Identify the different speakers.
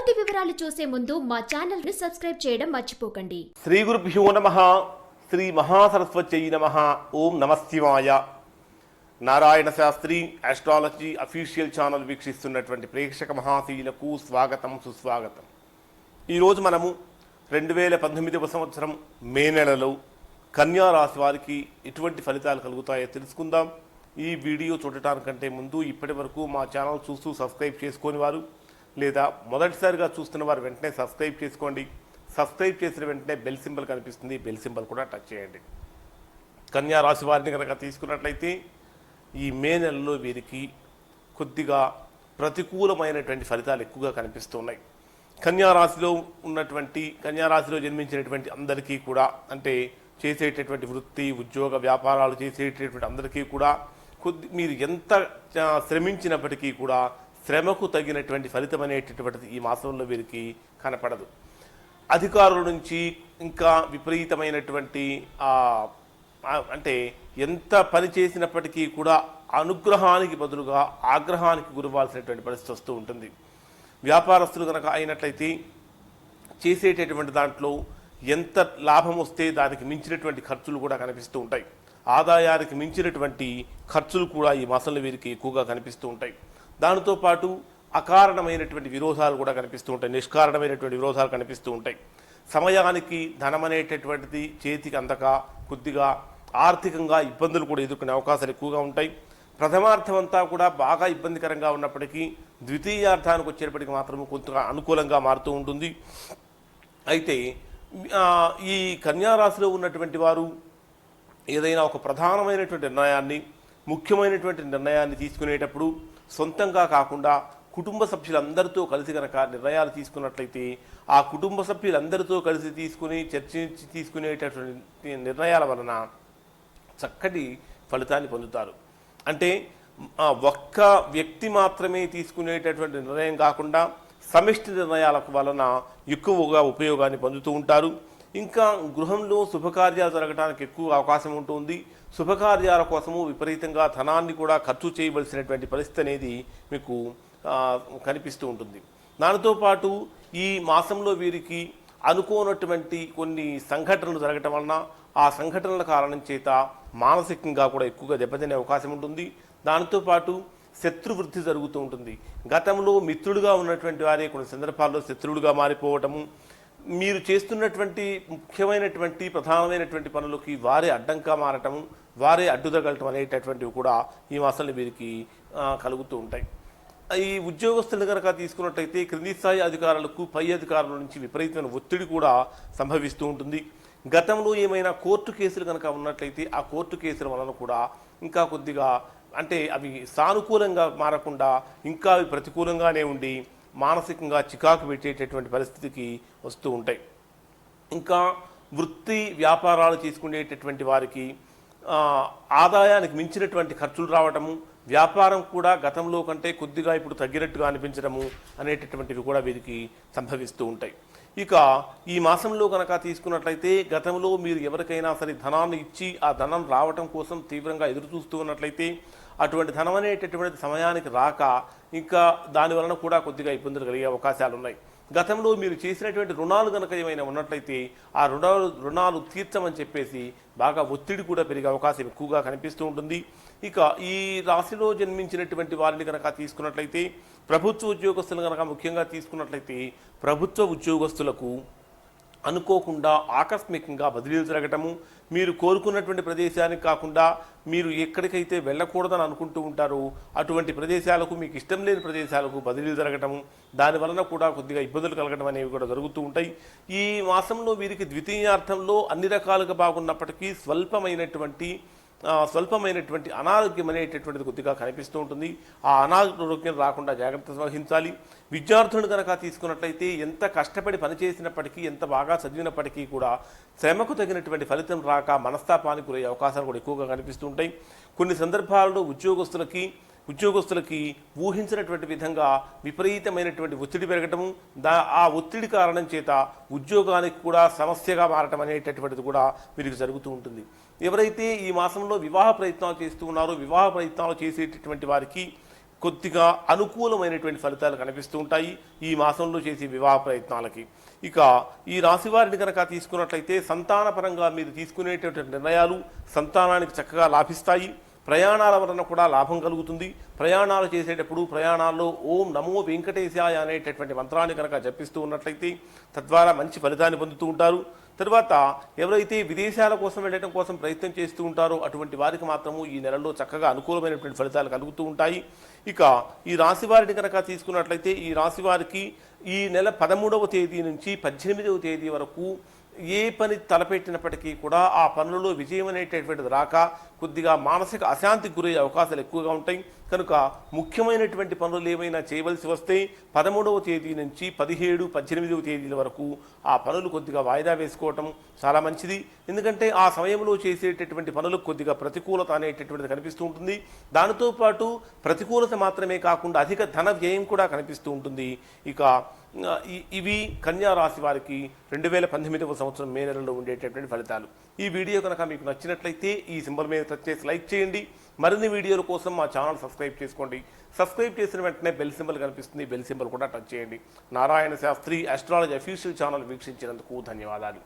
Speaker 1: పూర్తి వివరాలు చూసే ముందు మా ఛానల్ ని సబ్స్క్రైబ్ చేయడం మర్చిపోకండి.
Speaker 2: శ్రీ గురుభ్యో నమః. శ్రీ మహాసరస్వత్యై నమః. ఓం నమఃశివాయ. Narayana Shastri astrology official channel వీక్షిస్తున్నటువంటి ప్రేక్షక మహాశీలకు స్వాగతం, సుస్వాగతం. ఈరోజు మనము 2018వ సంవత్సరం మే నెలలో కన్యా రాశి వారికి ఎటువంటి ఫలితాలు కలుగుతాయో తెలుసుకుందాం. ఈ వీడియో చూడటానికంటే ముందు ఇప్పటి వరకు మా ఛానల్ చూస్తూ సబ్స్క్రైబ్ చేసుకొని వారు లేదా మొదటిసారిగా చూస్తున్న వారు వెంటనే సబ్స్క్రైబ్ చేసుకోండి. సబ్స్క్రైబ్ చేసిన వెంటనే బెల్ సింబల్ కనిపిస్తుంది, బెల్ సింబల్ కూడా టచ్ చేయండి. కన్యా రాశి వారిని కనుక తీసుకున్నట్లయితే ఈ మే నెలలో వీరికి కొద్దిగా ప్రతికూలమైనటువంటి ఫలితాలు ఎక్కువగా కనిపిస్తున్నాయి. కన్యా రాశిలో జన్మించినటువంటి అందరికీ కూడా, అంటే చేసేటటువంటి వృత్తి ఉద్యోగ వ్యాపారాలు చేసేటటువంటి అందరికీ కూడా మీరు ఎంత శ్రమించినప్పటికీ కూడా శ్రమకు తగినటువంటి ఫలితం అనేటటువంటిది ఈ మాసంలో వీరికి కనపడదు. అధికారుల నుంచి ఇంకా విపరీతమైనటువంటి అంటే ఎంత పని చేసినప్పటికీ కూడా అనుగ్రహానికి బదులుగా ఆగ్రహానికి గురవాల్సినటువంటి పరిస్థితి వస్తూ ఉంటుంది. వ్యాపారస్తులు కనుక అయినట్లయితే చేసేటటువంటి దాంట్లో ఎంత లాభం వస్తే దానికి మించినటువంటి ఖర్చులు కూడా కనిపిస్తూ ఉంటాయి. ఆదాయానికి మించినటువంటి ఖర్చులు కూడా ఈ మాసంలో వీరికి ఎక్కువగా కనిపిస్తూ ఉంటాయి. దానితో పాటు అకారణమైనటువంటి విరోధాలు కూడా కనిపిస్తూ ఉంటాయి, నిష్కారణమైనటువంటి విరోధాలు కనిపిస్తూ ఉంటాయి. సమయానికి ధనం అనేటటువంటిది చేతికి అందక కొద్దిగా ఆర్థికంగా ఇబ్బందులు కూడా ఎదుర్కొనే అవకాశాలు ఎక్కువగా ఉంటాయి. ప్రథమార్థం అంతా కూడా బాగా ఇబ్బందికరంగా ఉన్నప్పటికీ ద్వితీయార్థానికి వచ్చేటప్పటికి మాత్రం కొంత అనుకూలంగా మారుతూ ఉంటుంది. అయితే ఈ కన్యారాశిలో ఉన్నటువంటి వారు ఏదైనా ఒక ప్రధానమైనటువంటి నిర్ణయాన్ని, ముఖ్యమైనటువంటి నిర్ణయాన్ని తీసుకునేటప్పుడు సొంతంగా కాకుండా కుటుంబ సభ్యులందరితో కలిసి కనుక నిర్ణయాలు తీసుకున్నట్లయితే ఆ కుటుంబ సభ్యులందరితో కలిసి చర్చించి తీసుకునేటటువంటి నిర్ణయాల వలన చక్కటి ఫలితాన్ని పొందుతారు. అంటే ఒక్క వ్యక్తి మాత్రమే తీసుకునేటటువంటి నిర్ణయం కాకుండా సమిష్టి నిర్ణయాల వలన ఎక్కువగా ఉపయోగాన్ని పొందుతూ ఉంటారు. ఇంకా గృహంలో శుభకార్యాలు జరగడానికి ఎక్కువ అవకాశం ఉంటుంది. శుభకార్యాల కోసము విపరీతంగా ధనాన్ని కూడా ఖర్చు చేయవలసినటువంటి పరిస్థితి అనేది మీకు కనిపిస్తూ ఉంటుంది. దానితో పాటు ఈ మాసంలో వీరికి అనుకోనటువంటి కొన్ని సంఘటనలు జరగటం వలన ఆ సంఘటనల కారణం చేత మానసికంగా కూడా ఎక్కువగా దెబ్బతినే అవకాశం ఉంటుంది. దానితో పాటు శత్రువృద్ధి జరుగుతూ ఉంటుంది. గతంలో మిత్రుడుగా ఉన్నటువంటి వారే కొన్ని సందర్భాల్లో శత్రువులుగా మారిపోవటము, మీరు చేస్తున్నటువంటి ముఖ్యమైనటువంటి ప్రధానమైనటువంటి పనులకి వారే అడ్డంగా మారటము, వారే అడ్డుతగలటం అనేటటువంటివి కూడా ఈ మాసంలో వీరికి కలుగుతూ ఉంటాయి. ఈ ఉద్యోగస్తులు కనుక తీసుకున్నట్లయితే క్రింది స్థాయి అధికారులకు పై అధికారుల నుంచి విపరీతమైన ఒత్తిడి కూడా సంభవిస్తూ ఉంటుంది. గతంలో ఏమైనా కోర్టు కేసులు కనుక ఉన్నట్లయితే ఆ కోర్టు కేసుల వలన కూడా ఇంకా కొద్దిగా, అంటే అవి సానుకూలంగా మారకుండా ఇంకా అవి ప్రతికూలంగానే ఉండి మానసికంగా చికాకు పెట్టేటటువంటి పరిస్థితికి వస్తూ ఉంటాయి. ఇంకా వృత్తి వ్యాపారాలు చేసుకునేటటువంటి వారికి ఆదాయానికి మించినటువంటి ఖర్చులు రావటము, వ్యాపారం కూడా గతంలో కంటే కొద్దిగా ఇప్పుడు తగ్గినట్టుగా అనిపించడము అనేటటువంటివి కూడా వీరికి సంభవిస్తూ ఉంటాయి. ఇక ఈ మాసంలో కనుక తీసుకున్నట్లయితే గతంలో మీరు ఎవరికైనా సరే ధనాన్ని ఇచ్చి ఆ ధనం రావటం కోసం తీవ్రంగా ఎదురు చూస్తూ ఉన్నట్లయితే అటువంటి ధనం అనేటటువంటి సమయానికి రాక ఇంకా దానివలన కూడా కొద్దిగా ఇబ్బందులు కలిగే అవకాశాలు ఉన్నాయి. గతంలో మీరు చేసినటువంటి రుణాలు కనుక ఏమైనా ఉన్నట్లయితే ఆ రుణాలు తీర్చమని చెప్పేసి బాగా ఒత్తిడి కూడా పెరిగే అవకాశం ఎక్కువగా కనిపిస్తూ ఉంటుంది. ఇక ఈ రాశిలో జన్మించినటువంటి వారిని కనుక తీసుకున్నట్లయితే ప్రభుత్వ ఉద్యోగస్తులు కనుక ముఖ్యంగా తీసుకున్నట్లయితే ప్రభుత్వ ఉద్యోగస్తులకు అనుకోకుండా ఆకస్మికంగా బదిలీలు జరగటము, మీరు కోరుకున్నటువంటి ప్రదేశానికి కాకుండా మీరు ఎక్కడికైతే వెళ్ళకూడదని అనుకుంటూ ఉంటారో అటువంటి ప్రదేశాలకు, మీకు ఇష్టం లేని ప్రదేశాలకు బదిలీలు జరగటము, దానివలన కూడా కొద్దిగా ఇబ్బందులు కలగడం అనేవి కూడా జరుగుతూ ఉంటాయి. ఈ మాసంలో వీరికి ద్వితీయార్థంలో అన్ని రకాలుగా బాగున్నప్పటికీ స్వల్పమైనటువంటి అనారోగ్యం అనేటటువంటిది కొద్దిగా కనిపిస్తూ ఉంటుంది. ఆ అనారోగ్యం రాకుండా జాగ్రత్త వహించాలి. విద్యార్థులను కనుక తీసుకున్నట్లయితే ఎంత కష్టపడి పనిచేసినప్పటికీ, ఎంత బాగా చదివినప్పటికీ కూడా శ్రమకు తగినటువంటి ఫలితం రాక మనస్తాపానికి గురయ్యే అవకాశాలు కూడా ఎక్కువగా కనిపిస్తూ ఉంటాయి. కొన్ని సందర్భాల్లో ఉద్యోగస్తులకి ఊహించినటువంటి విధంగా విపరీతమైనటువంటి ఒత్తిడి పెరగటము, ఆ ఒత్తిడి కారణం చేత ఉద్యోగానికి కూడా సమస్యగా మారటం అనేటటువంటిది కూడా వీరికి జరుగుతూ ఉంటుంది. ఎవరైతే ఈ మాసంలో వివాహ ప్రయత్నాలు చేస్తూ ఉన్నారో వివాహ ప్రయత్నాలు చేసేటటువంటి వారికి కొద్దిగా అనుకూలమైనటువంటి ఫలితాలు కనిపిస్తూ ఉంటాయి ఈ మాసంలో చేసే వివాహ ప్రయత్నాలకి. ఇక ఈ రాశి వారిని కనుక తీసుకున్నట్లయితే సంతానపరంగా మీరు తీసుకునేటువంటి నిర్ణయాలు సంతానానికి చక్కగా లాభిస్తాయి. ప్రయాణాల వలన కూడా లాభం కలుగుతుంది. ప్రయాణాలు చేసేటప్పుడు ప్రయాణాల్లో ఓం నమో వెంకటేశాయ అనేటటువంటి మంత్రాన్ని కనుక జపిస్తూ ఉన్నట్లయితే తద్వారా మంచి ఫలితాన్ని పొందుతూ ఉంటారు. తర్వాత ఎవరైతే విదేశాల కోసం వెళ్ళడం కోసం ప్రయత్నం చేస్తూ ఉంటారో అటువంటి వారికి మాత్రము ఈ నెలలో చక్కగా అనుకూలమైనటువంటి ఫలితాలు కలుగుతూ ఉంటాయి. ఇక ఈ రాశి వారిని కనుక తీసుకున్నట్లయితే ఈ రాశి వారికి ఈ నెల 13వ తేదీ నుంచి 18వ తేదీ వరకు ఏ పని తలపెట్టినప్పటికీ కూడా ఆ పనులలో విజయం అనేటటువంటిది రాక కొద్దిగా మానసిక అశాంతికి గురయ్యే అవకాశాలు ఎక్కువగా ఉంటాయి. కనుక ముఖ్యమైనటువంటి పనులు ఏమైనా చేయవలసి వస్తే 13వ తేదీ నుంచి 17, 18వ తేదీల వరకు ఆ పనులు కొద్దిగా వాయిదా వేసుకోవటం చాలా మంచిది. ఎందుకంటే ఆ సమయంలో చేసేటటువంటి పనులకు కొద్దిగా ప్రతికూలత అనేటటువంటిది కనిపిస్తూ ఉంటుంది. దానితో పాటు ప్రతికూలత మాత్రమే కాకుండా అధిక ధన వ్యయం కూడా కనిపిస్తూ ఉంటుంది. ఇక ఇవి కన్యా రాశి వారికి 2018వ సంవత్సరం మే నెలలో ఉండేటటువంటి ఫలితాలు. ఈ వీడియో కనుక మీకు నచ్చినట్లయితే ఈ సింబల్ మీద టచ్ చేసి లైక్ చేయండి. మరిన్ని వీడియోల కోసం మా ఛానల్ సబ్స్క్రైబ్ చేసుకోండి. సబ్స్క్రైబ్ చేసిన వెంటనే బెల్ సింబల్ కనిపిస్తుంది, బెల్ సింబల్ కూడా టచ్ చేయండి. Narayana Shastri astrology official channel వీక్షించినందుకు ధన్యవాదాలు.